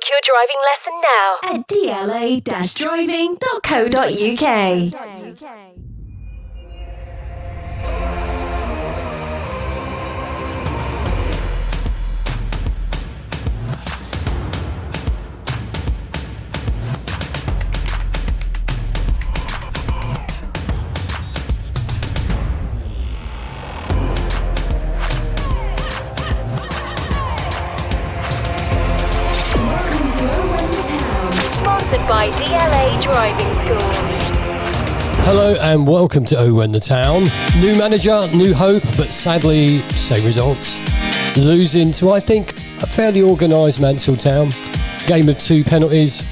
Book your driving lesson now at dla-driving.co.uk. Sponsored by DLA Driving Schools. Hello and welcome to Over in the Town. New manager, new hope, but sadly, same results. Losing to, I think, a fairly organised Mansfield Town. Game of 2 penalties,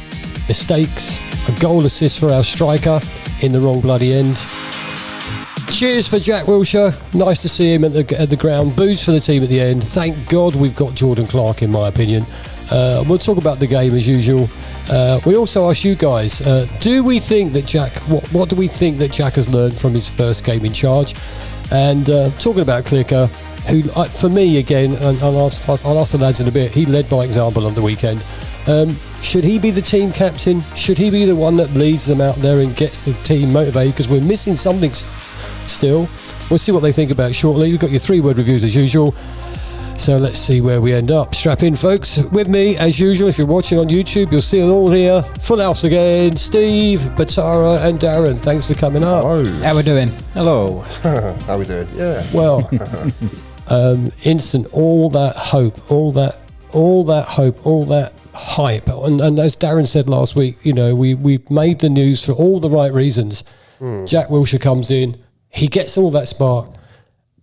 mistakes, a goal assist for our striker in the wrong bloody end. Cheers for Jack Wilshere. Nice to see him at the ground. Booze for the team at the end. Thank God we've got Jordan Clark, in my opinion. We'll talk about the game as usual. We also asked you guys, do we think that Jack, what do we think that Jack has learned from his first game in charge? And talking about Clicker, who, for me again, and I'll ask the lads in a bit, he led by example on the weekend. Should he be the team captain? Should he be the one that leads them out there and gets the team motivated? Because we're missing something still. We'll see what they think about it shortly. We've got your 3-word reviews as usual. So let's see where we end up. Strap in, folks. With me, as usual, if you're watching on YouTube, you'll see it all here. Full house again. Steve, Batara and Darren. Thanks for coming up. Hello. How we doing? Hello. How we doing? Yeah. Well, instant, all that hope, all that hope, all that hype. And as Darren said last week, you know, we've made the news for all the right reasons. Jack Wilshere comes in. He gets all that spark.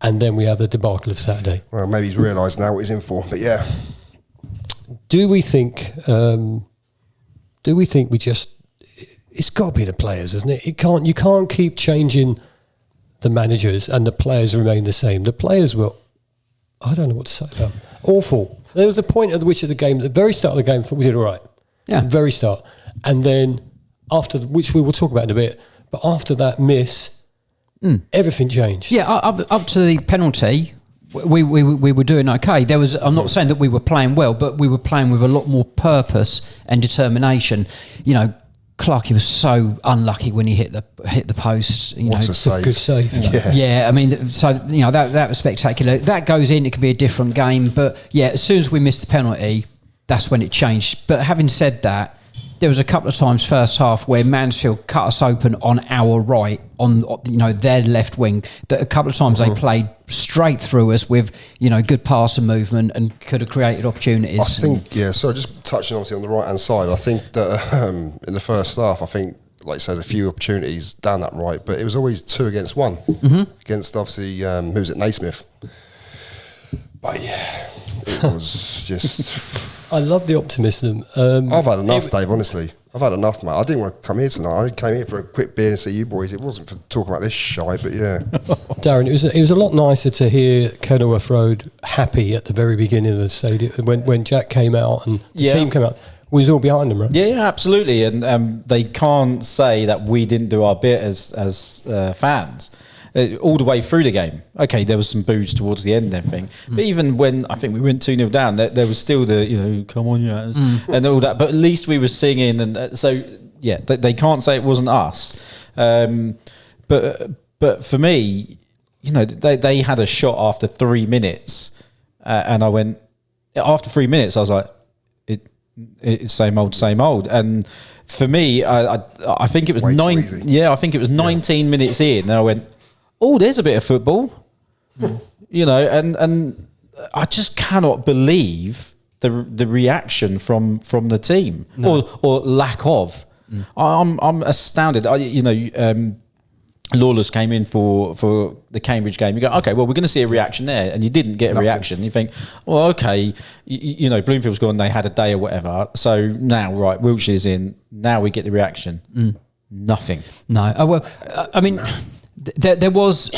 And then we have the debacle of Saturday. Well, maybe he's realised now what he's in for, but yeah. Do we think we just... It's got to be the players, isn't it? You can't keep changing the managers and the players remain the same. The players were... I don't know what to say about them. Awful. There was a point at which of the game, at the very start of the game, we did all right. Yeah. The very start. And then after, which we will talk about in a bit, but after that miss... everything changed. Yeah, up to the penalty, we were doing okay. There was. I'm not saying that we were playing well, but we were playing with a lot more purpose and determination. You know, Clarkey was so unlucky when he hit the post. What a save! Good save. Yeah, I mean, so you know that was spectacular. That goes in. It could be a different game, but yeah, as soon as we missed the penalty, that's when it changed. But having said that, there was a couple of times first half where Mansfield cut us open on our right, on their left wing. That a couple of times they played straight through us with good pass and movement and could have created opportunities. I think So just touching obviously on the right hand side, I think that in the first half, I think like you said, a few opportunities down that right, but it was always 2 against 1 against obviously who's at Naismith. But yeah, it was just. I love the optimism. I've had enough, Dave, honestly. I've had enough, mate. I didn't want to come here tonight. I came here for a quick beer and see you boys. It wasn't for talking about this shite, but yeah. Darren, it was a lot nicer to hear Kenilworth Road happy at the very beginning of the stadium when Jack came out and the team came out. We was all behind them, right? Yeah, absolutely. And they can't say that we didn't do our bit as fans. All the way through the game. Okay, there was some boos towards the end and everything. But even when I think we went 2-0 down, there was still the, come on, and all that. But at least we were singing. And so, yeah, they can't say it wasn't us. But for me, they had a shot after 3 minutes. And I went, after 3 minutes, I was like, it's same old. And for me, I think it was I think it was 19 minutes in. And I went, oh, there's a bit of football, and I just cannot believe the reaction from the team or lack of. I'm astounded. Lawless came in for the Cambridge game. You go, okay, well, we're going to see a reaction there, and you didn't get a reaction. You think, well, okay, Bloomfield's gone. They had a day or whatever. So now, right, Wilshere's in. Now we get the reaction. Nothing. No. Oh, well, I mean. There was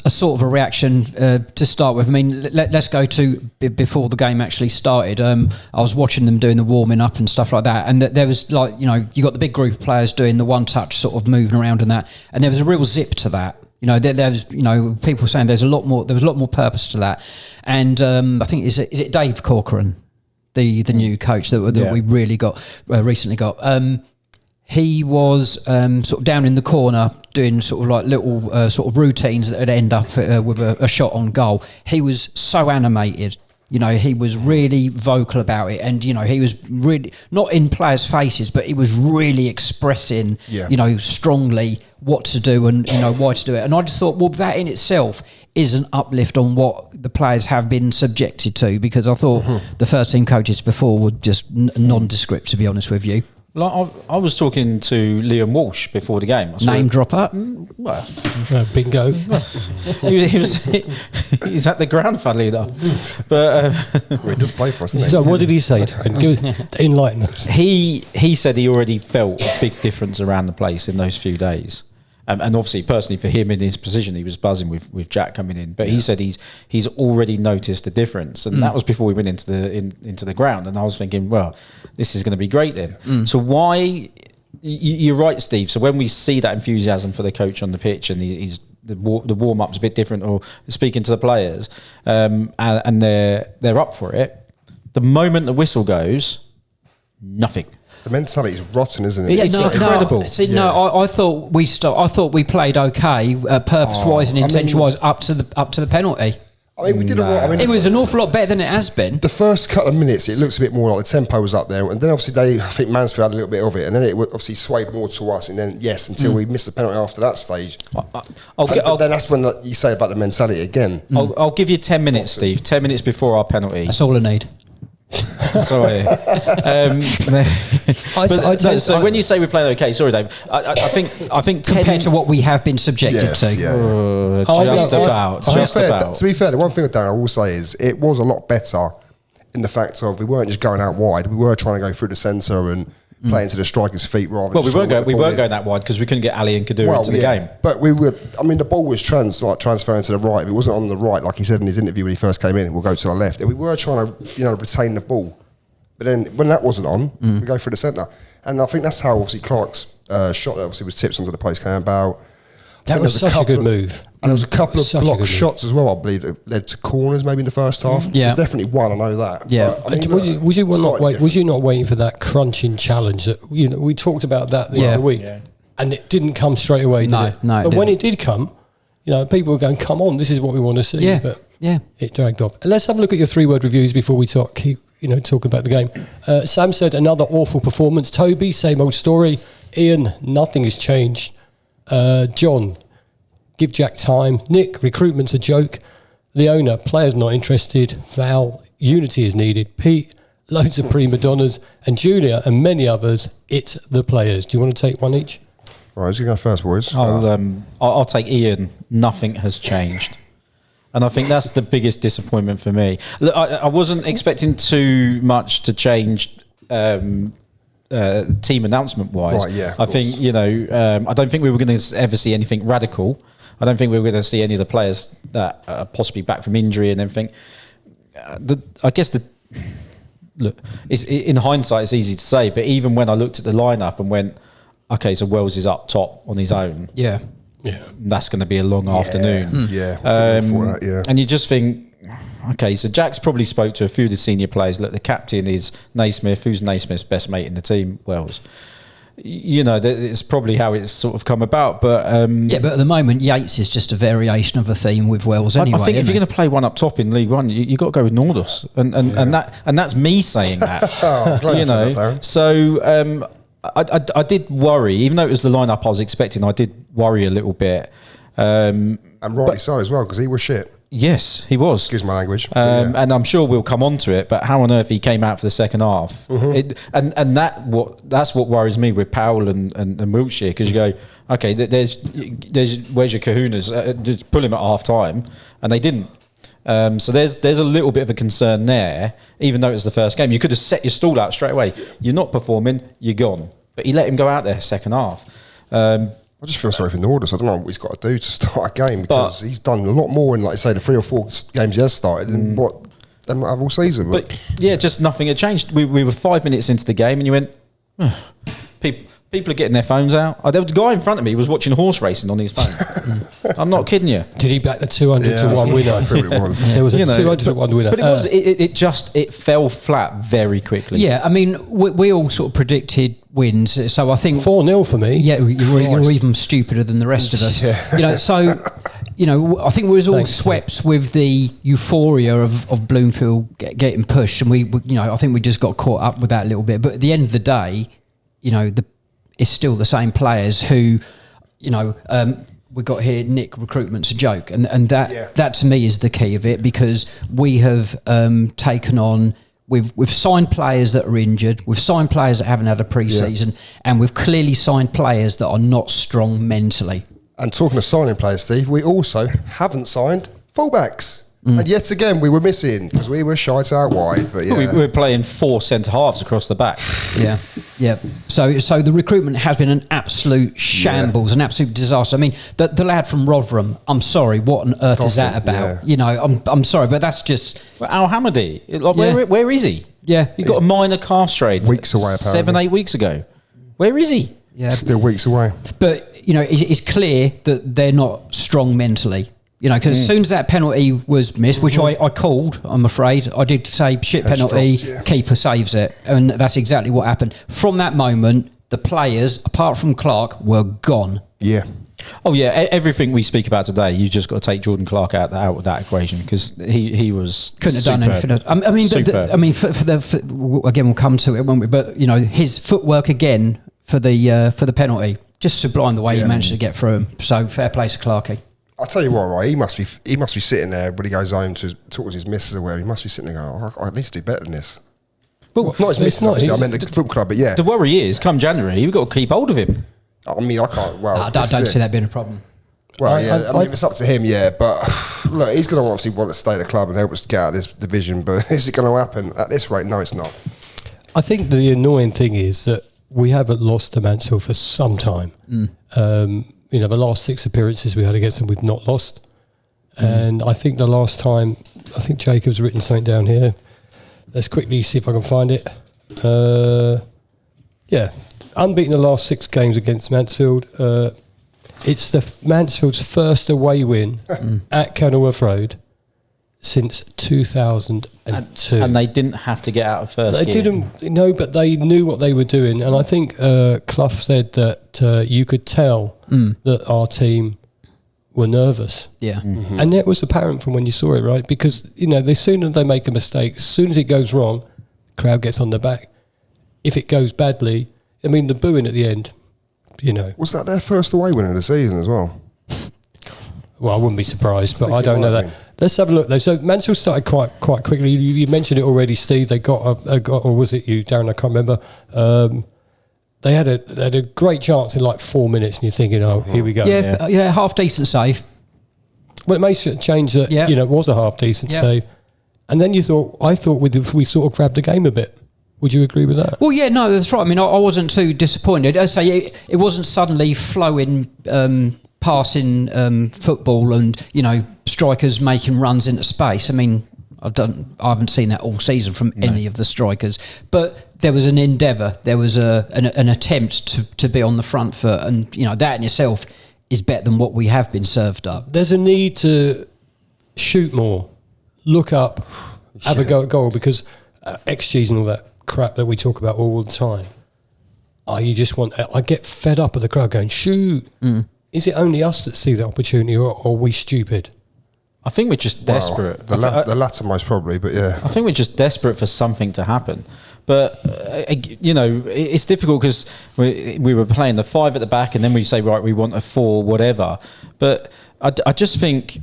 a sort of a reaction to start with. I mean, let's go to before the game actually started. I was watching them doing the warming up and stuff like that, and there was you got the big group of players doing the one touch sort of moving around and that, and there was a real zip to that. There's people saying there was a lot more purpose to that, and I think is it Dave Corcoran the new coach that we really got recently got. He was sort of down in the corner doing sort of like little sort of routines that would end up with a shot on goal. He was so animated. You know, he was really vocal about it, and you know, he was really not in players' faces, but he was really expressing, you know, strongly what to do and you know why to do it. And I just thought, well, that in itself is an uplift on what the players have been subjected to, because I thought the first team coaches before were just nondescript, to be honest with you. Like I was talking to Liam Walsh before the game. Name dropper. Well, bingo. he's at the ground, funnily enough. But he does play for us, doesn't he? So what did he say? Enlighten us. He said he already felt a big difference around the place in those few days. And obviously, personally, for him in his position, he was buzzing with Jack coming in. But he said he's already noticed a difference, and that was before we went into the ground. And I was thinking, well, this is going to be great then. So why? You're right, Steve. So when we see that enthusiasm for the coach on the pitch, and the warm up's a bit different, or speaking to the players, and they're up for it. The moment the whistle goes, nothing. The mentality is rotten, isn't it? It's incredible. I thought we played okay, purpose-wise and intention-wise, up to the penalty. I mean, we did all right. I mean, it was an awful lot better than it has been. The first couple of minutes, it looks a bit more like the tempo was up there, and then obviously I think Mansfield had a little bit of it, and then it obviously swayed more to us, and then until we missed the penalty after that stage. Then that's when you say about the mentality again. I'll give you 10 minutes, Steve. 10 minutes before our penalty. That's all I need. Sorry. So when you say we played okay, sorry, Dave. I think compared to what we have been subjected to. To be fair, the one thing that Darren I will say is it was a lot better in the fact of we weren't just going out wide. We were trying to go through the centre and play into the striker's feet rather than. Well, we weren't going that wide because we couldn't get Ali and Kadura into the game. But we were. I mean, the ball was transferring to the right. If it wasn't on the right, like he said in his interview when he first came in, we'll go to the left. And we were trying to, retain the ball. But then when that wasn't on, we go through the centre. And I think that's how obviously Clark's shot that obviously was tipped onto the post came about. That was such a good move. And there was a couple of block shots as well, I believe, that led to corners maybe in the first half. Yeah. There's definitely one, I know that. Yeah. But, I mean, was you not waiting for that crunching challenge that we talked about that the other week, and it didn't come straight away, did it? No. But when it did come, people were going, "Come on, this is what we want to see." Yeah. But it dragged off. And let's have a look at your 3-word reviews before we keep talking about the game. Sam said another awful performance. Toby, same old story. Ian, nothing has changed. John, give Jack time. Nick, recruitment's a joke. Leona, players not interested. Val, unity is needed. Pete, loads of prima donnas. And Julia and many others, it's the players. Do you want to take one each? Right, who's going to go first, boys? I'll take Ian. Nothing has changed. And I think that's the biggest disappointment for me. Look, I wasn't expecting too much to change team announcement wise. Right, yeah, I think, I don't think we were going to ever see anything radical. I don't think we were going to see any of the players that are possibly back from injury and everything. Look, in hindsight, it's easy to say, but even when I looked at the lineup and went, okay, so Wells is up top on his own. Yeah. That's going to be a long afternoon. And you just think, okay, so Jack's probably spoke to a few of the senior players. Look, the captain is Naismith. Who's Naismith's best mate in the team? Wells. It's probably how it's sort of come about. But but at the moment, Yates is just a variation of a theme with Wells anyway. I think if you're going to play one up top in League One, you got to go with Nordos, and that's me saying that. So I did worry, even though it was the lineup I was expecting. I did worry a little bit, and rightly so as well, because he was shit. Yes, he was. Excuse my language. And I'm sure we'll come on to it, but how on earth he came out for the second half? That's what worries me with Powell and Wilshere, because you go, okay, there's where's your kahunas? Just pull him at half time, and they didn't. So there's a little bit of a concern there, even though it was the first game. You could have set your stall out straight away. You're not performing, you're gone. But he let him go out there second half. I just feel sorry for Nordos. I don't know what he's got to do to start a game, because he's done a lot more in, like I say, the 3 or 4 games he has started than what they might have all season. But just nothing had changed. We were 5 minutes into the game, and you went, People are getting their phones out. There was a guy in front of me who was watching horse racing on his phone. I'm not kidding you. Did he back the 200 to 1 winner? It was. There was a 200 to 1 winner. But it fell flat very quickly. Yeah, I mean, we all sort of predicted wins, so I think 4-0 for me. Yeah, you're even stupider than the rest of us. I think we was all swept with the euphoria of Bloomfield getting pushed, and I think we just got caught up with that a little bit. But at the end of the day, it's still the same players who, we got here. Nick, recruitment's a joke, and that to me is the key of it, because we have taken on. We've signed players that are injured. We've signed players that haven't had a pre-season, and we've clearly signed players that are not strong mentally. And talking of signing players, Steve, we also haven't signed fullbacks. And yet again, we were missing because we were shite out wide. But we were playing 4 centre halves across the back. Yeah. So the recruitment has been an absolute shambles, an absolute disaster. I mean, the lad from Rotherham. I'm sorry, what on earth is that about? I'm sorry, but that's just Al Hamadi. Where is he? Yeah, he got a minor calf strain weeks away. Apparently 7-8 weeks ago. Where is he? Yeah, still weeks away. But it's clear that they're not strong mentally. Because as soon as that penalty was missed, which I called, I'm afraid, I did say shit penalty, keeper saves it. And that's exactly what happened. From that moment, the players, apart from Clark, were gone. Yeah. Oh, yeah. Everything we speak about today, you just got to take Jordan Clark out of that equation, because he was couldn't have done anything. Again, we'll come to it, won't we? But, his footwork again for the penalty, just sublime the way he managed to get through him. So fair play to Clarkie. I'll tell you what, right? He must be sitting there when he goes home to talk to his missus or where he must be sitting there going, I need to do better than this. But not his missus, obviously. I meant the football club, but yeah. The worry is, come January, you've got to keep hold of him. I mean, I can't. Well, I don't see that being a problem. Well, I mean, if it's up to him, but look, he's going to obviously want to stay at the club and help us get out of this division. But is it going to happen at this rate? No, it's not. I think the annoying thing is that we haven't lost to Mansfield for some time. The last 6 appearances we had against them, we've not lost. And I think the last time, Jacob's written something down here. Let's quickly see if I can find it. Unbeaten the last 6 games against Mansfield. It's Mansfield's first away win at Kenilworth Road since 2002. And they didn't have to get out of first gear. Didn't, no, but they knew what they were doing. And I think Clough said that you could tell that our team were nervous. Yeah. Mm-hmm. And that was apparent from when you saw it, right? Because, the sooner they make a mistake, as soon as it goes wrong, the crowd gets on their back. If it goes badly, the booing at the end, Was that their first away win of the season as well? Well, I wouldn't be surprised, but I don't know that. Let's have a look though. So Mansfield started quite quickly. You mentioned it already, Steve. They got or was it you, Darren? I can't remember. They had a great chance in like 4 minutes, and you're thinking, oh, here we go. Yeah, half decent save. Well, it makes it change that. It was a half decent save, and then I thought we sort of grabbed the game a bit. Would you agree with that? Well, yeah, no, that's right. I mean, I wasn't too disappointed. I say it wasn't suddenly flowing, passing football and strikers making runs into space. I mean, I haven't seen that all season from any of the strikers, but there was an endeavour. There was an attempt to be on the front foot, and that in itself is better than what we have been served up. There's a need to shoot more, look up, have a go at goal, because XGs and all that crap that we talk about all the time. I get fed up of the crowd going, shoot. Is it only us that see the opportunity, or are we stupid? I think we're just desperate. The latter most probably, but yeah. I think we're just desperate for something to happen. But, it's difficult because we were playing the 5 at the back, and then we say, right, we want a 4, whatever. But I just think,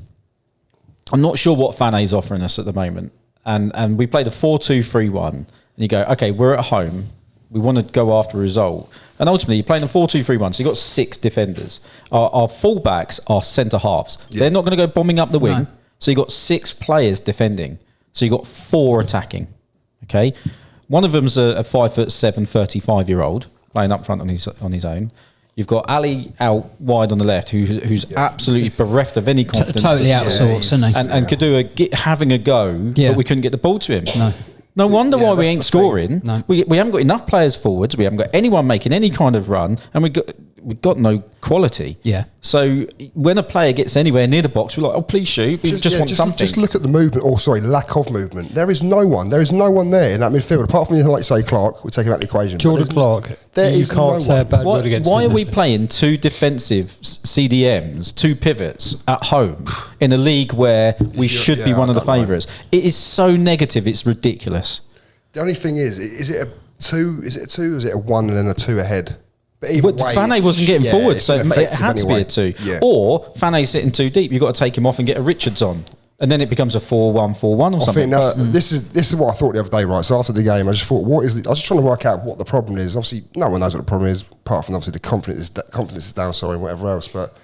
I'm not sure what Fane's offering us at the moment. And we played a 4-2-3-1. And you go, okay, we're at home. We want to go after a result. And ultimately, you're playing a 4-2-3-1, so you've got 6 defenders. Our fullbacks are centre-halves. Yeah. They're not going to go bombing up the wing. No. So you've got 6 players defending. So you've got 4 attacking. Okay? One of them's a 5'7", 35-year-old playing up front on his own. You've got Ali out wide on the left, who's absolutely bereft of any confidence. Totally out of sorts, isn't he? And could do having a go, but we couldn't get the ball to him. No. No wonder why we that's ain't the scoring. No. We haven't got enough players forwards. We haven't got anyone making any kind of run, and we've got no quality. Yeah. So when a player gets anywhere near the box, we're like, oh, please shoot. We just want something. Just look at the movement, lack of movement. There is no one there in that midfield, apart from, like say, Clark. We're taking out the equation. Jordan Clark. There You is can't no say a one. bad word against Why him, are we is there? playing two defensive CDMs, two pivots at home in a league where we should be one of the I don't know. favourites? It is so negative, it's ridiculous. The only thing is it a 2? Is it a 2? Or is it a 1 and then a 2 ahead? But either But way, Fane wasn't getting forward, it's so it ineffective had to be anyway. a 2. Yeah. Or Fane sitting too deep, you've got to take him off and get a Richards on. And then it becomes a 4-1, 4-1 or I something. think this is what I thought the other day, right? So after the game, I just thought, I was just trying to work out what the problem is. Obviously, no one knows what the problem is, apart from obviously the confidence is down, and whatever else. But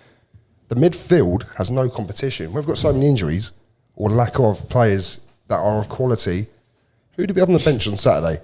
the midfield has no competition. We've got so many injuries or lack of players that are of quality. Who did we have on the bench on Saturday?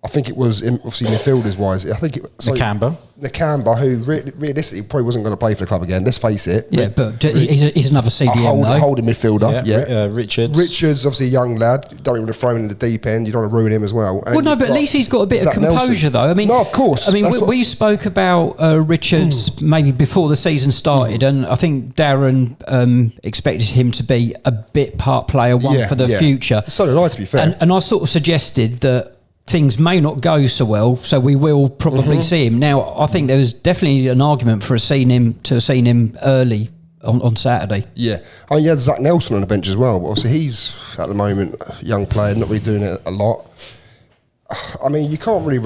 I think it was, obviously, midfielders wise. I think it was Nakamba, who realistically probably wasn't going to play for the club again. Let's face it. Yeah, but he's another CDM, though. Holding midfielder. Richards. Richards, obviously a young lad. You don't even want to throw him in the deep end. You don't want to ruin him as well. And Well, no, you've but at least he's got a bit of Zach composure, Nelson. though. I mean, no, of course. I mean, That's we spoke about Richards maybe before the season started, and I think Darren expected him to be a bit part player one for the future. So did I, to be fair. And I sort of suggested that things may not go so well, so we will probably see him. Now, I think there was definitely an argument for seeing him early on Saturday. Yeah. I mean, you had Zach Nelson on the bench as well, but obviously he's, at the moment, a young player, not really doing it a lot. I mean, you can't really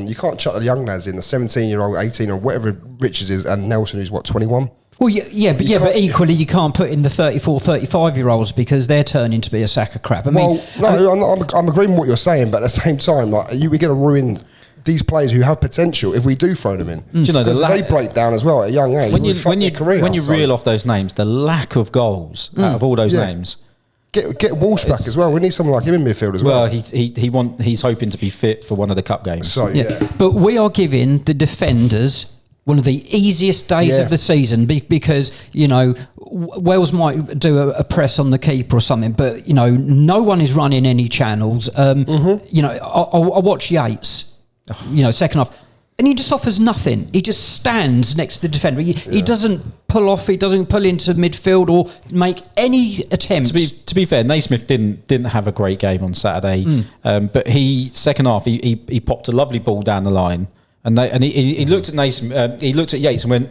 you can't chuck the young lads in, the 17-year-old, 18 or whatever Richards is, and Nelson, who's, 21? Well, but equally you can't put in the 34, 35-year-olds because they're turning to be a sack of crap. I'm agreeing with what you're saying, but at the same time, we're going to ruin these players who have potential if we do throw them in. Do you know, they break down as well at a young age. When you reel off those names, the lack of goals out of all those names. Get Walsh back as well. We need someone like him in midfield as well. Well, he's hoping to be fit for one of the cup games. So but we are giving the defenders one of the easiest days of the season because, Wales might do a press on the keeper or something, but, no one is running any channels. I watch Yates, second half, and he just offers nothing. He just stands next to the defender. He doesn't pull off. He doesn't pull into midfield or make any attempts. To be fair, Naismith didn't have a great game on Saturday, but second half he popped a lovely ball down the line. And he looked at Naismith, he looked at Yates and went,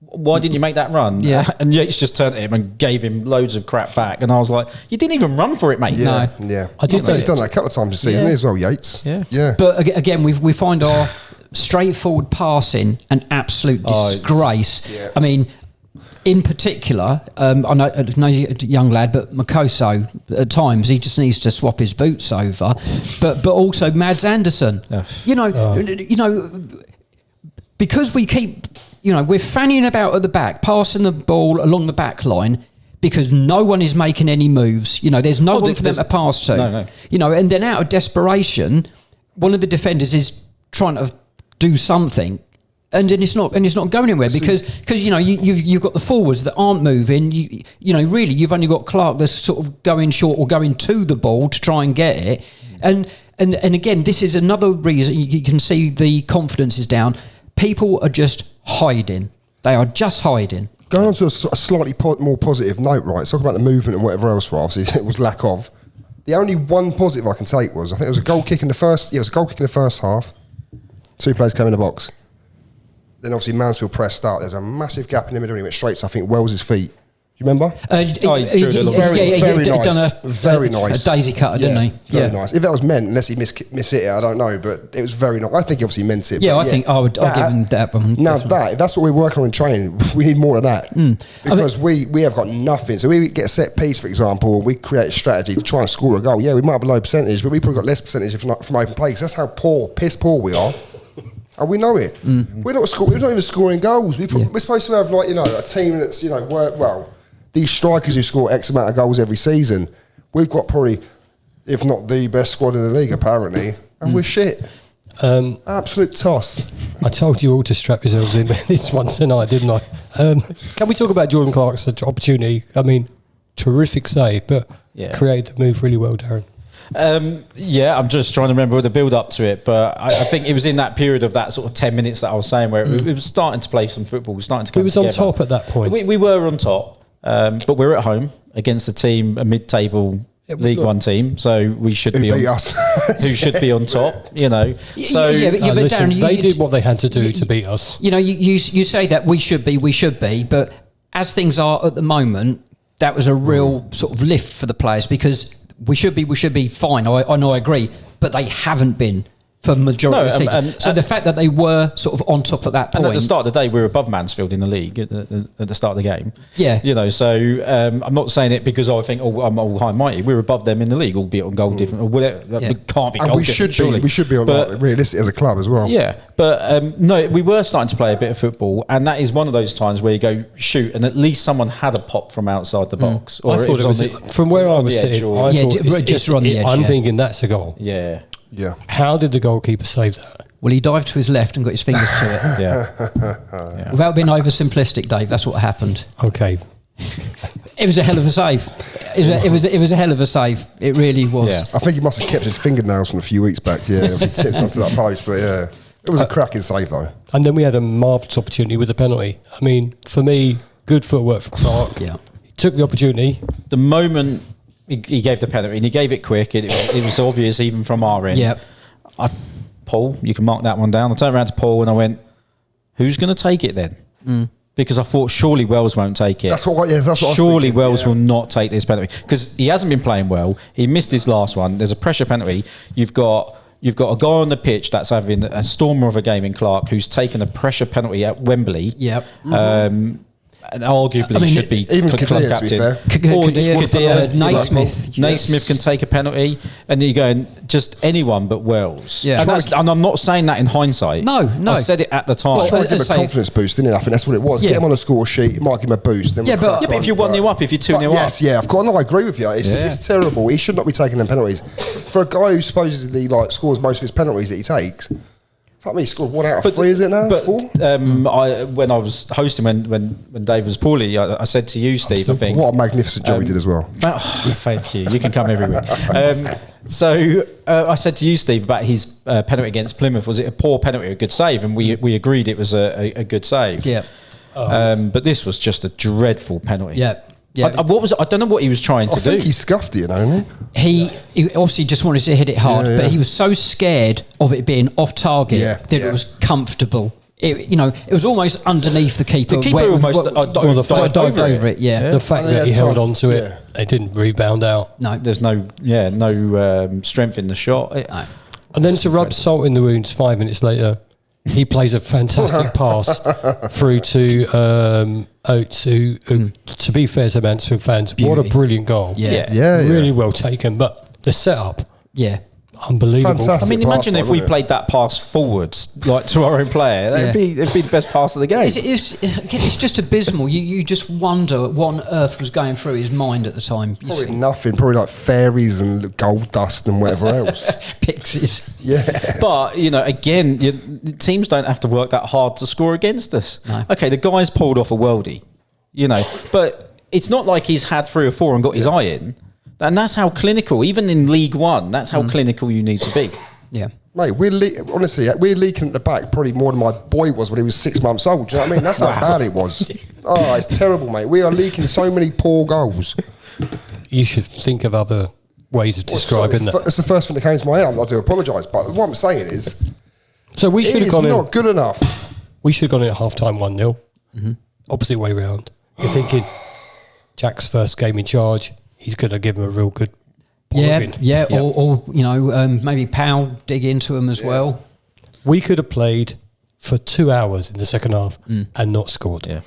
"Why didn't you make that run?" Yeah. And Yates just turned to him and gave him loads of crap back. And I was like, "You didn't even run for it, mate." Yeah, No. yeah. I think he's done that a couple of times this season as well, Yates. Yeah. But again, we find our straightforward passing an absolute disgrace. I mean, in particular, I know a young lad, but Makoso, at times he just needs to swap his boots over. But also Mads Anderson, because we keep, we're fanning about at the back, passing the ball along the back line because no one is making any moves. There's no one for them to pass to. No. And then out of desperation, one of the defenders is trying to do something. And then it's not going anywhere because you've got the forwards that aren't moving. Really you've only got Clark that's sort of going short or going to the ball to try and get it. And again, this is another reason you can see the confidence is down. People are just hiding. They are just hiding. Going on to a slightly more positive note, right? Talk about the movement and whatever else, right? Obviously, it was lack of. The only one positive I can take was I think it was a goal kick in the first. Yeah, it was a goal kick in the first half. 2 players came in the box. Then obviously Mansfield pressed out. There's a massive gap in the middle and he went straight to, I think, Wells' feet. Do you remember? Very nice. A daisy cutter, didn't he? Very nice. If that was meant, unless he miss it, I don't know. But it was very nice. I think he obviously meant it. Yeah, I think I'll give him that one. Now if that's what we're working on in training, we need more of that. Because we have got nothing. So we get a set piece, for example, and we create a strategy to try and score a goal. Yeah, we might have a low percentage, but we probably got less percentage from open play. Because that's how piss poor we are. And we know it. We're not even scoring goals. We're supposed to have a team that's work well. These strikers who score X amount of goals every season, we've got probably, if not the best squad in the league, apparently, and we're shit. Absolute toss. I told you all to strap yourselves in this one tonight, didn't I? Can we talk about Jordan Clark's opportunity? I mean, terrific save, but created the move really well, Darren. Yeah, I'm just trying to remember the build up to it, but I think it was in that period of that sort of 10 minutes that I was saying where it was starting to play some football. We were starting to come together. on top at that point. We were on top, but we're at home against a mid-table League One team, so we should be beat on, us. who should be on top, you know. So but listen, Darren, they did what they had to do to beat us. You know, you say that we should be, but as things are at the moment, that was a real sort of lift for the players because we should be fine. I know, I agree, but they haven't been for the majority of the season. So the fact that they were sort of on top at that point. And at the start of the day, we were above Mansfield in the league at the start of the game. Yeah. You know, so I'm not saying it because I think, I'm all high and mighty. We're above them in the league, albeit on goal different. Or whatever. We can't be And goal we different, should be. surely. We should be on realistic as a club as well. Yeah, but no, we were starting to play a bit of football, and that is one of those times where you go shoot, and at least someone had a pop from outside the box. I thought it was from where I was sitting. I thought just on the edge. I'm thinking that's a goal. Yeah. Yeah. How did the goalkeeper save that? Well, he dived to his left and got his fingers to it. Yeah. Without being oversimplistic, Dave, that's what happened. Okay. It was a hell of a save. It was a hell of a save. It really was. Yeah. I think he must have kept his fingernails from a few weeks back. Yeah, obviously tips onto that post, but yeah, it was a cracking save though. And then we had a marvellous opportunity with the penalty. I mean, for me, good footwork from Clark. Yeah. He took the opportunity. The moment he gave the penalty, and he gave it quick, it was obvious even from our end. Yep. Paul, you can mark that one down. I turned around to Paul and I went, who's going to take it then? Because I thought surely Wells won't take it. That's what I was surely thinking, Wells yeah. will not take this penalty because he hasn't been playing well. He missed his last one. There's a pressure penalty. You've got a guy on the pitch that's having a stormer of a game in Clark who's taken a pressure penalty at Wembley. Yep. And arguably should be even club Kadir, to captain. be fair. Kadir, Naismith. Naismith can take a penalty, and you're going just anyone but Wells. Yeah. And I'm not saying that in hindsight. No. I said it at the time. Well, trying to give him a say- confidence boost, didn't it? I think that's what it was. Yeah. Get him on a score sheet. It might give him a boost. Then Yeah, we'll but- crack Yeah, but if on. you're 1-0 up, if you're 2-0 up. Yes, yeah, of course. No, I agree with you. Yeah. It's terrible. He should not be taking them penalties. For a guy who supposedly scores most of his penalties that he takes, I mean, he scored 1 out of 3, is it now? But 4? when I was hosting, when Dave was poorly, I said to you, Steve, I think. What a magnificent job he did as well. Thank you. You can come every week. So I said to you, Steve, about his penalty against Plymouth. Was it a poor penalty or a good save? And we agreed it was a good save. Yeah. But this was just a dreadful penalty. Yeah. Yeah. I don't know what he was trying to I do. think he scuffed it, you know. He obviously just wanted to hit it hard, Yeah, yeah. but he was so scared of it being off target that it was comfortable. It was almost underneath the keeper. The keeper almost dived over it. Yeah. The fact And that he he held had on to it, yeah. it didn't rebound out. No. There's no strength in the shot. No. And then to rub salt in the wounds 5 minutes later, he plays a fantastic pass through to Oates, who, to be fair to Mansfield fans, what a Beauty. brilliant goal. Yeah. Yeah, Really well taken. But the setup, Yeah. unbelievable. Fantastic. I mean, pass, imagine if we wasn't it? played that pass forwards, like to our own player. It'd be the best pass of the game. It's just abysmal. You just wonder what on earth was going through his mind at the time. You Probably see nothing. Probably like fairies and gold dust and whatever else. pixies. Yeah. But, again, teams don't have to work that hard to score against us. No. Okay, the guy's pulled off a worldie, but it's not like he's had 3 or 4 and got his eye in. And that's how clinical, even in League One, that's how clinical you need to be. Yeah. Mate, honestly, we're leaking at the back probably more than my boy was when he was 6 months old. Do you know what I mean? That's how bad it was. Oh, it's terrible, mate. We are leaking so many poor goals. You should think of other ways of describing that. It's the first thing that came to my head. I do apologise, but what I'm saying is, So we should it have is gone in. not good enough. We should have gone in at half time 1-0. Opposite way round. You're thinking Jack's first game in charge. He's going to give him a real good polling. Yeah. Or maybe Powell dig into him as well. We could have played for 2 hours in the second half and not scored. Yeah.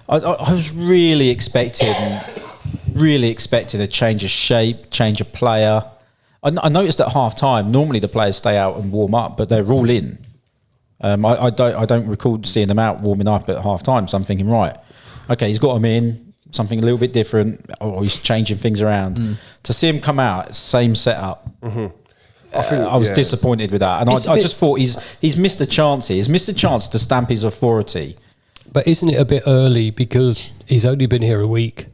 I was really expecting a change of shape, change of player. I noticed at half time, normally the players stay out and warm up, but they're all in. I don't recall seeing them out warming up at half time, so I'm thinking, right, okay, he's got them in, something a little bit different, or he's changing things around. To see him come out, same setup. I was disappointed with that, and I just thought he's missed a chance here. He's missed a chance to stamp his authority. But isn't it a bit early because he's only been here a week?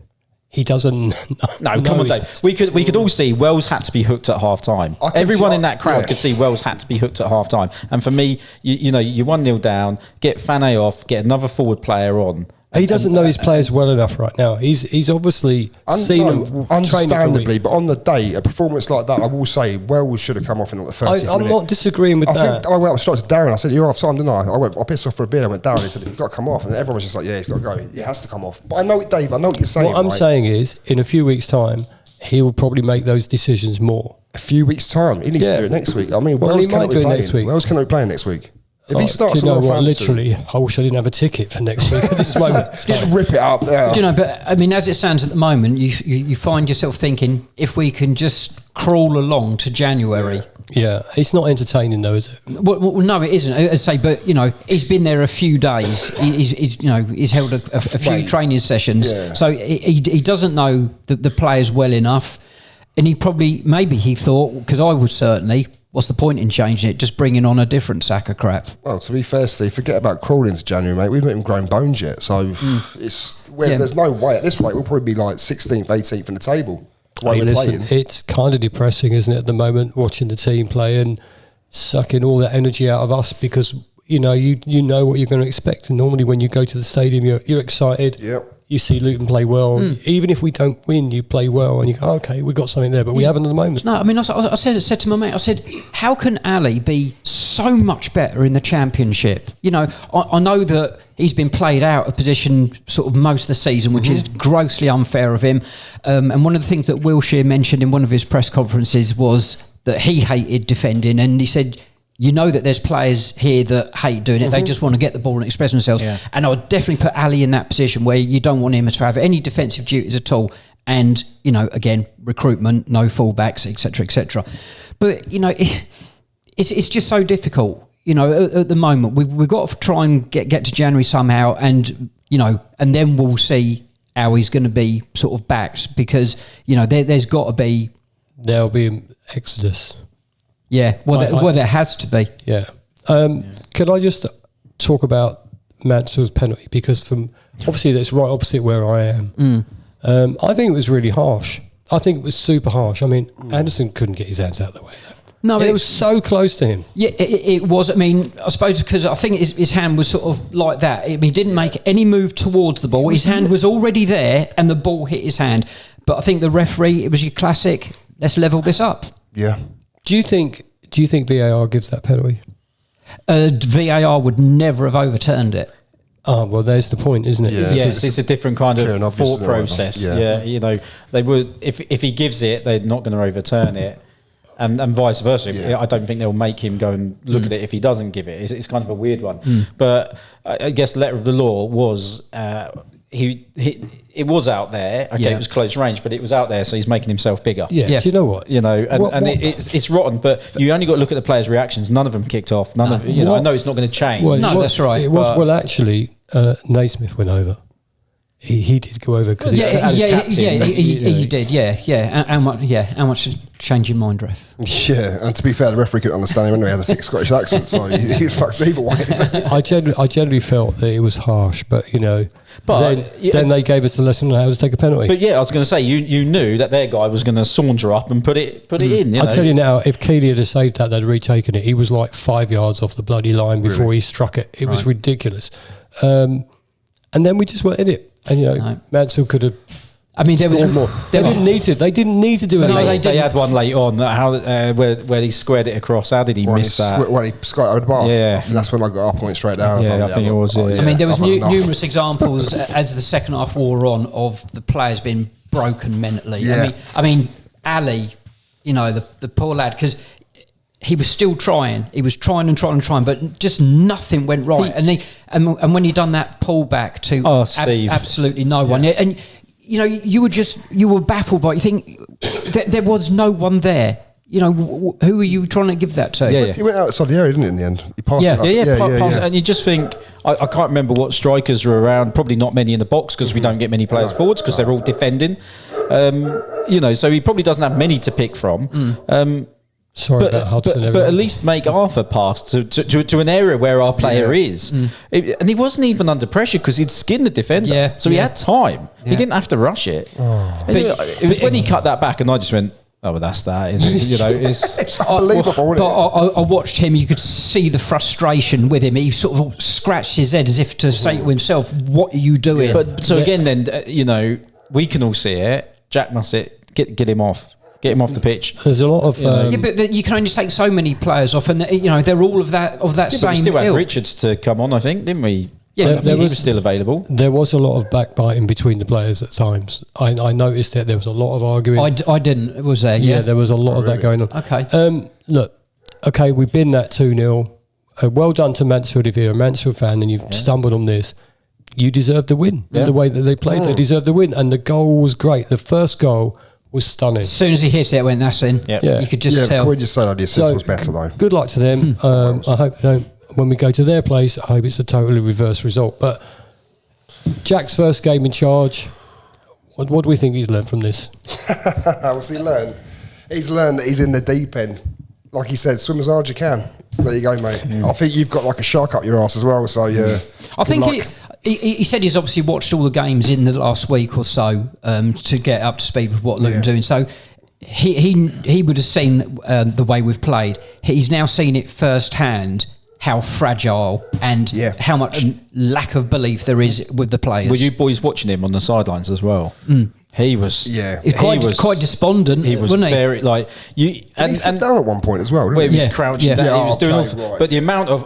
he doesn't. No, come on, Dave. We could all see Wells had to be hooked at half time. Everyone in that crowd could see Wells had to be hooked at half time. And for me, you know, you're 1-0 down, get Fane off, get another forward player on. He doesn't know his players well enough right now. He's obviously seen them understandably, but on the day, a performance like that, I will say, Wells should have come off in like the 30th minute. I'm not disagreeing with that. I went up straight to Darren. I said, "You're off time, didn't I?" I pissed off for a beer. I went, Darren. He said, "He's got to come off," and everyone was just like, "Yeah, he's got to go. He has to come off." But I know it, Dave. I know what you're saying. What I'm saying is, in a few weeks' time, he will probably make those decisions more. A few weeks' time, he needs to do it next week. I mean, well, Wells he might do it next week. Wells cannot be playing next week. If he starts, do you know what? Northampton, Literally, I wish I didn't have a ticket for next week at this moment. just rip it up there. Do you know, but I mean, as it stands at the moment, you find yourself thinking, if we can just crawl along to January. Yeah, it's not entertaining though, is it? Well, no, it isn't. I say, but you know, he's been there a few days. He's held a few training sessions, so he doesn't know the players well enough, and maybe he thought, because I would certainly. What's the point in changing it? Just bringing on a different sack of crap. Well, to be fair, Steve, forget about crawling to January, mate. We've not even grown bones yet. So there's no way. At this rate, we'll probably be like 16th, 18th in the table. Hey, listen, it's kind of depressing, isn't it, at the moment, watching the team play and sucking all that energy out of us because, you know what you're going to expect. And normally when you go to the stadium, you're excited. Yep. You see Luton play well. Even if we don't win, you play well, and you go, okay, we've got something there, but we haven't at the moment. No, I mean, I said to my mate, I said, how can Ali be so much better in the Championship? You know, I know that he's been played out of position sort of most of the season, which is grossly unfair of him. And one of the things that Wilshere mentioned in one of his press conferences was that he hated defending, and he said, you know that there's players here that hate doing it. They just want to get the ball and express themselves. Yeah. And I would definitely put Ali in that position where you don't want him to have any defensive duties at all. And, you know, again, recruitment, no fullbacks, etc., etc. But, you know, it's just so difficult. You know, at the moment, we've got to try and get to January somehow. And, you know, and then we'll see how he's going to be sort of backed because, you know, there's got to be... There'll be an exodus. Yeah, well, there has to be. Yeah. Can I just talk about Mansfield's penalty? Because obviously that's right opposite where I am. I think it was really harsh. I think it was super harsh. I mean, Anderson couldn't get his hands out of the way. No, it was so close to him. Yeah, it was. I mean, I suppose because I think his hand was sort of like that. I mean, he didn't make any move towards the ball. His hand was already there and the ball hit his hand. But I think the referee, it was your classic, let's level this up. Yeah. Do you think VAR gives that penalty? VAR would never have overturned it. Oh, well, there's the point, isn't it? Yeah, it's a different kind of thought process. Yeah, you know, they would if he gives it, they're not going to overturn it, and vice versa. Yeah. I don't think they'll make him go and look at it if he doesn't give it. It's kind of a weird one. But I guess letter of the law was it was out there. Okay, it was close range, but it was out there, so he's making himself bigger. Yeah. Do you know what? You know, it's rotten. But you only got to look at the players' reactions. None of them kicked off. None of you know. I know it's not going to change. Well, that's right. It was well, actually, Naismith went over. He did go over because he's captain. He did. Yeah. How much change your mind, ref? Yeah, and to be fair, the referee couldn't understand him anyway. He had a thick Scottish accent, so he was fucked either way. I generally felt that it was harsh, but you know. But then they gave us the lesson on how to take a penalty. But yeah, I was going to say you knew that their guy was going to saunter up and put it in. I tell you now, if Keeley had saved that, they'd retaken it. He was like 5 yards off the bloody line before he struck it. It was ridiculous. And then we just weren't in it. And you know, Mansfield could have. I mean, there was more. They didn't need to. They didn't need to do it. They had one late on where he squared it across. How did he miss that? When he squared over the bar. Yeah, and that's when I got up and went straight down. Yeah, I think it was. I mean, there was numerous examples as the second half wore on of the players being broken mentally. Yeah. I mean, Ali, you know, the poor lad, because he was still trying. He was trying, but just nothing went right. And when he done that pullback to Steve, absolutely no one. Yeah. And you know, you were baffled by it. You think there was no one there. You know, who are you trying to give that to? He went outside the area, didn't he, in the end? He passed it. And you just think, I can't remember what strikers were around. Probably not many in the box because we don't get many players forwards because they're all defending. You know, so he probably doesn't have many to pick from. Sorry about Hudson. But at least make Arthur pass to an area where our player is. And he wasn't even under pressure because he'd skinned the defender. Yeah. So he had time. Yeah. He didn't have to rush it. It was when he cut that back and I just went, oh, well, that's that. It's unbelievable, isn't it? I watched him. You could see the frustration with him. He sort of scratched his head as if to say to himself, "What are you doing?" But so again, then we can all see it. Jack must get him off. Get him off the pitch. There's a lot of but you can only take so many players off, and they're all of that same. But we still had ilk. Richards to come on, I think, didn't we? Yeah, he was still available. There was a lot of backbiting between the players at times. I noticed that there was a lot of arguing. I didn't. Was there? Yeah, there was a lot of that going on. Okay. Look, okay, we've been that 2-0. Well done to Mansfield if you're a Mansfield fan and you've stumbled on this. You deserve the win. Yeah. The way that they played, they deserved the win. And the goal was great. The first goal was stunning. As soon as he hit it, went, that's in. Yep. Yeah. You could just tell. Can we just say that the assist was better though? Good luck to them. I hope they don't, when we go to their place, I hope it's a totally reverse result. But Jack's first game in charge, what do we think he's learned from this? What's he learned? He's learned that he's in the deep end. Like he said, swim as hard as you can. There you go, mate. I think you've got like a shark up your arse as well. So yeah, I think he said he's obviously watched all the games in the last week or so to get up to speed with what Luton are doing. So he would have seen the way we've played. He's now seen it firsthand how fragile and how much lack of belief there is with the players. Were you boys watching him on the sidelines as well? He was, He's quite despondent. He was wasn't very like you. And he sat down at one point as well. Didn't Where he? he was crouching down, he was doing right. but the amount of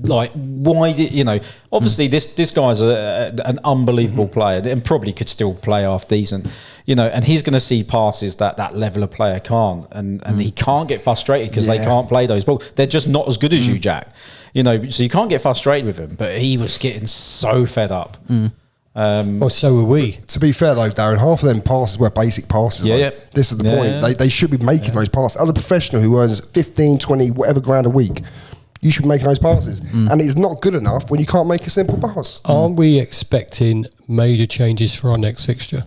why did obviously this guy's an unbelievable player and probably could still play half decent, and he's going to see passes that level of player can't, and he can't get frustrated because they can't play those balls. They're just not as good as you, Jack. So you can't get frustrated with him, but he was getting so fed up. Well, so were we. To be fair though, Darren, half of them passes were basic passes. This is the point. Yeah. They should be making those passes. As a professional who earns 15, 20, whatever grand a week, you should be making those passes. And it's not good enough when you can't make a simple pass. Aren't we expecting major changes for our next fixture?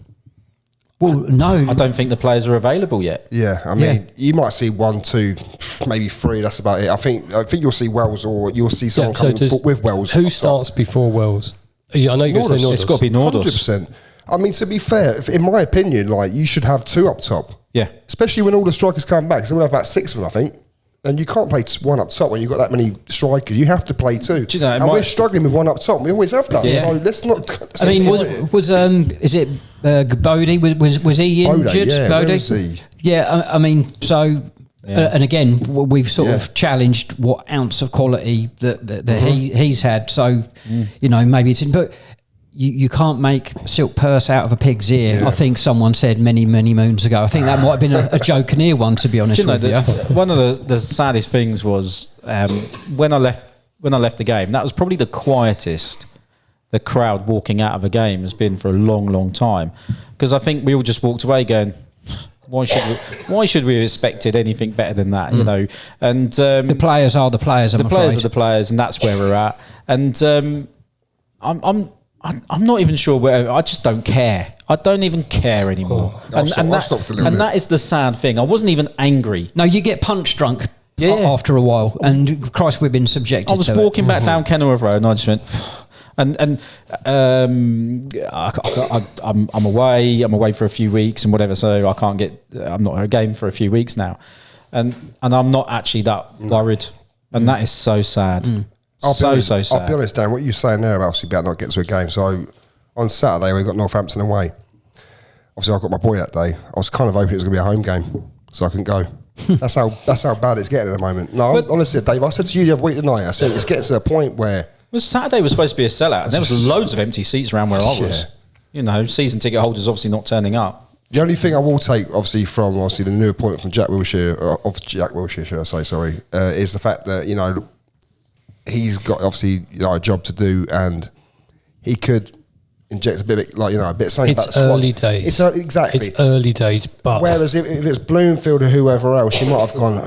Well, no. I don't think the players are available yet. Yeah, I mean, you might see 1, 2, maybe 3. That's about it. I think you'll see Wells, or you'll see someone coming with Wells. Who starts before Wells? I know you're going to say Nordos. It's got to be Nordos. 100%. I mean, to be fair, in my opinion, you should have 2 up top. Yeah. Especially when all the strikers come back. So we'll have about 6 of them, I think. And you can't play 1 up top when you've got that many strikers. You have to play 2. Do you know, and we're struggling with 1 up top. We always have done. Yeah. So let's not. I mean, is it Bodie? Was he injured? Yeah, Bodie? where was he? Yeah, I mean, so. And again, we've sort of challenged what ounce of quality that he's had. So, maybe it's but you can't make silk purse out of a pig's ear. I think someone said many moons ago. I think that might have been a joking one, to be honest with you. One of the saddest things was when I left the game. That was probably the quietest the crowd walking out of a game has been for a long time, because I think we all just walked away going, Why should we have expected anything better than that? And the players are the players. The players are the players, and that's where we're at. And I'm not even sure where. I just don't care. I don't even care anymore. I've stopped a little bit. That is the sad thing. I wasn't even angry. No, you get punch drunk after a while, and Christ, we've been subjected. I was walking back down Kenilworth Road, and I just went. I'm away. I'm away for a few weeks and whatever. So I can't get. I'm not at a game for a few weeks now, and I'm not actually that worried, and that is so sad. So sad. I'll be honest, Dan. What you're saying there about not getting to a game. So on Saturday we got Northampton away. Obviously, I got my boy that day. I was kind of hoping it was going to be a home game, so I couldn't go. That's how bad it's getting at the moment. No, honestly, Dave. I said to you the other week tonight. I said it's getting to a point where. Well, Saturday was supposed to be a sellout, and there was loads of empty seats around where I was. Season ticket holders obviously not turning up. The only thing I will take, obviously, from the new appointment from Jack Wilshere, should I say, sorry, is the fact that he's got obviously a job to do, and he could inject a bit something about the squad. Early days. Exactly. It's early days, but whereas if it's Bloomfield or whoever else, you might have gone.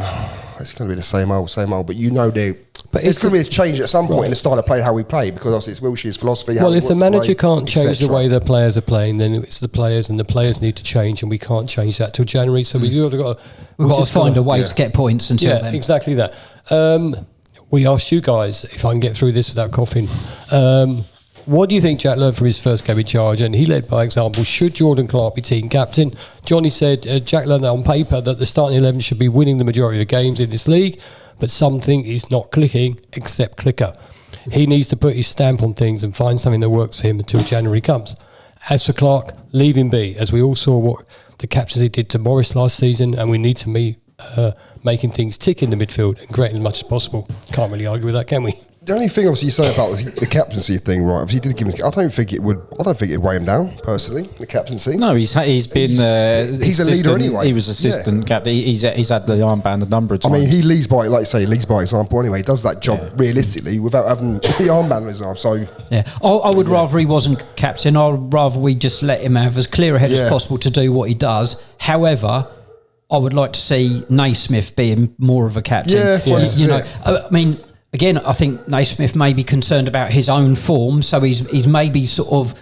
It's going to be the same old. But But it's going to be a change at some point in the style of play, how we play, because obviously it's Wilshere's philosophy. Well, if the manager can't change the etc. way the players are playing, then it's the players, and the players need to change, and we can't change that till January. So we've got to find a way to get points until then. Exactly that. We asked you guys if I can get through this without coughing. What do you think Jack learned from his first game in charge? And he led by example. Should Jordan Clark be team captain? Johnny said Jack learned that on paper that the starting 11 should be winning the majority of games in this league, but something is not clicking except clicker. He needs to put his stamp on things and find something that works for him until January comes. As for Clark, leave him be, as we all saw what the captaincy did to Morris last season, and we need to be making things tick in the midfield and creating as much as possible. Can't really argue with that, can we? The only thing, obviously, you say about the captaincy thing, right? Obviously, he did give him. I don't think it'd weigh him down personally. The captaincy. No, he's been. He's a leader anyway. He was assistant captain. He's had the armband a number of times. I mean, he leads by, like you say, leads by example anyway. He does that job realistically without having the armband on his arm. So yeah, I would rather he wasn't captain. I'd rather we just let him have as clear a head as possible to do what he does. However, I would like to see Naismith being more of a captain. I mean. Again, I think Naismith may be concerned about his own form, so he's maybe sort of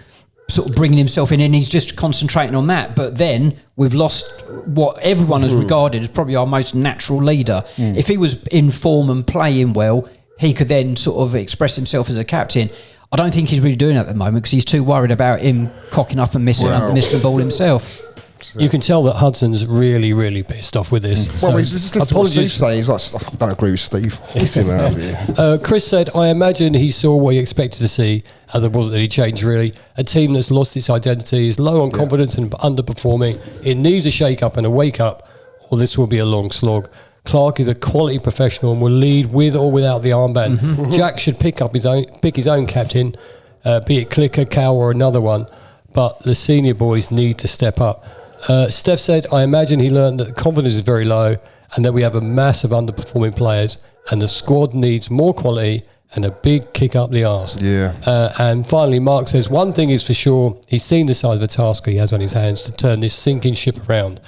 bringing himself in, and he's just concentrating on that. But then we've lost what everyone has regarded as probably our most natural leader. If he was in form and playing well, he could then sort of express himself as a captain. I don't think he's really doing that at the moment because he's too worried about him cocking up and missing the ball himself. You can tell that Hudson's really, really pissed off with this. Well, so he's just listening to what Steve's saying. He's like, I don't agree with Steve. Get him out of here. Chris said, I imagine he saw what he expected to see, as there wasn't any change really. A team that's lost its identity, is low on confidence and underperforming. It needs a shake-up and a wake-up, or this will be a long slog. Clark is a quality professional and will lead with or without the armband. Jack should pick his own captain, be it Clicker, Cow or another one, but the senior boys need to step up. Steph said, I imagine he learned that the confidence is very low and that we have a mass of underperforming players and the squad needs more quality and a big kick up the arse. Yeah. And finally, Mark says, one thing is for sure, he's seen the size of the task he has on his hands to turn this sinking ship around.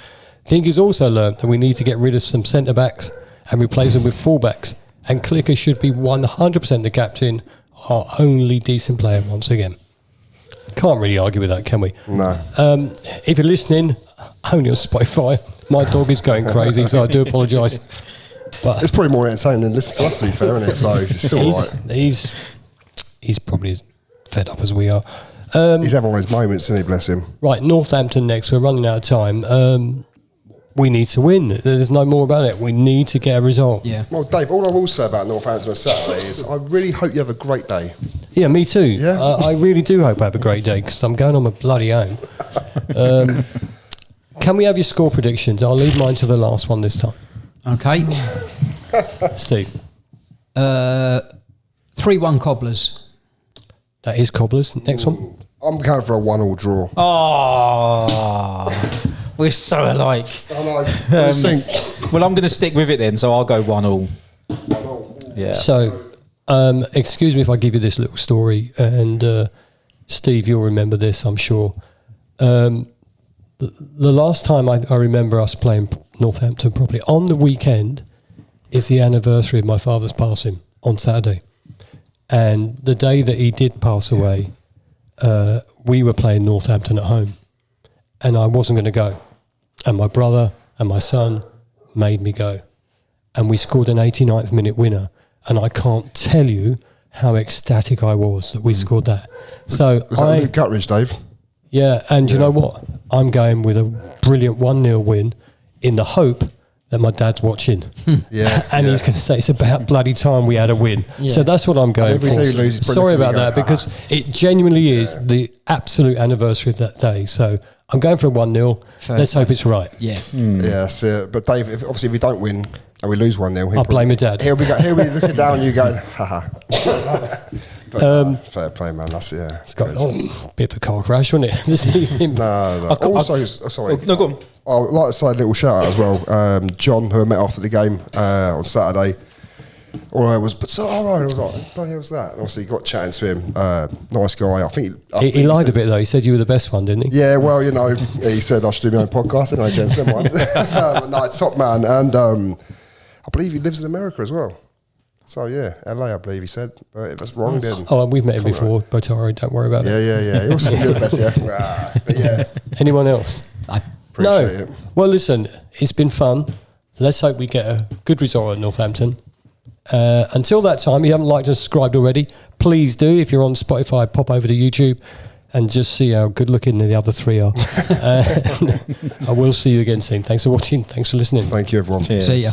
I think he's also learned that we need to get rid of some centre-backs and replace them with full-backs. And Clicker should be 100% the captain, our only decent player once again. Can't really argue with that, can we? No. If you're listening, only on Spotify, my dog is going crazy, so I do apologise. But it's probably more entertaining than listening to us, to be fair, isn't it? So it's still all right. He's probably as fed up as we are. He's having one of his moments, isn't he? Bless him. Right, Northampton next. We're running out of time. We need to win. There's no more about it. We need to get a result. Yeah. Well, Dave, all I will say about Northampton on Saturday is I really hope you have a great day. Yeah, me too. Yeah. I really do hope I have a great day because I'm going on my bloody own. Can we have your score predictions? I'll leave mine to the last one this time. Okay. Steve. 3-1 Cobblers. That is Cobblers. Next one. I'm going for a 1-1 draw. Oh, we're so alike. I know. Well, I'm going to stick with it then, so I'll go 1-1. Yeah. So, excuse me if I give you this little story, and Steve, you'll remember this, I'm sure. The last time I remember us playing Northampton properly, on the weekend, is the anniversary of my father's passing on Saturday. And the day that he did pass away, we were playing Northampton at home. And I wasn't going to go. And my brother and my son made me go. And we scored an 89th minute winner. And I can't tell you how ecstatic I was that we scored that. So Was that Gutteridge, Dave? Yeah, and you know what? I'm going with a brilliant 1-0 win in the hope that my dad's watching. And he's going to say it's about bloody time we had a win. Yeah. So that's what I'm going for. Sorry about that, because it genuinely is the absolute anniversary of that day. So I'm going for a 1-0. Let's hope it's right. Yeah. Yeah, that's it. But Dave, obviously if we don't win and we lose 1-0, I'll blame my dad. He'll be looking down you going, haha. But, fair play, man. That's It's got a bit of a car crash, wasn't it? This evening. No. Also, sorry. No, go on. I'd like to say a little shout out as well. John, who I met after the game on Saturday, all I was, but so alright. I was like, bloody hell was that? And obviously, got chatting to him. Nice guy. I think he lied a bit though. He said you were the best one, didn't he? Yeah. Well, he said I should do my own podcast. Anyway, gents, never mind. But no, top man, and I believe he lives in America as well. So yeah, LA, I believe he said. But if that's wrong, then Oh, we've met him before, Botari. Don't worry about it. yeah. He also good at best, yeah. But yeah, Anyone else? appreciate it. Well, listen, it's been fun. Let's hope we get a good result at Northampton. Until that time, if you haven't liked and subscribed already, please do. If you're on Spotify, pop over to YouTube and just see how good looking the other three are. I will see you again soon. Thanks for watching. Thanks for listening. Thank you, everyone. Cheers. See ya.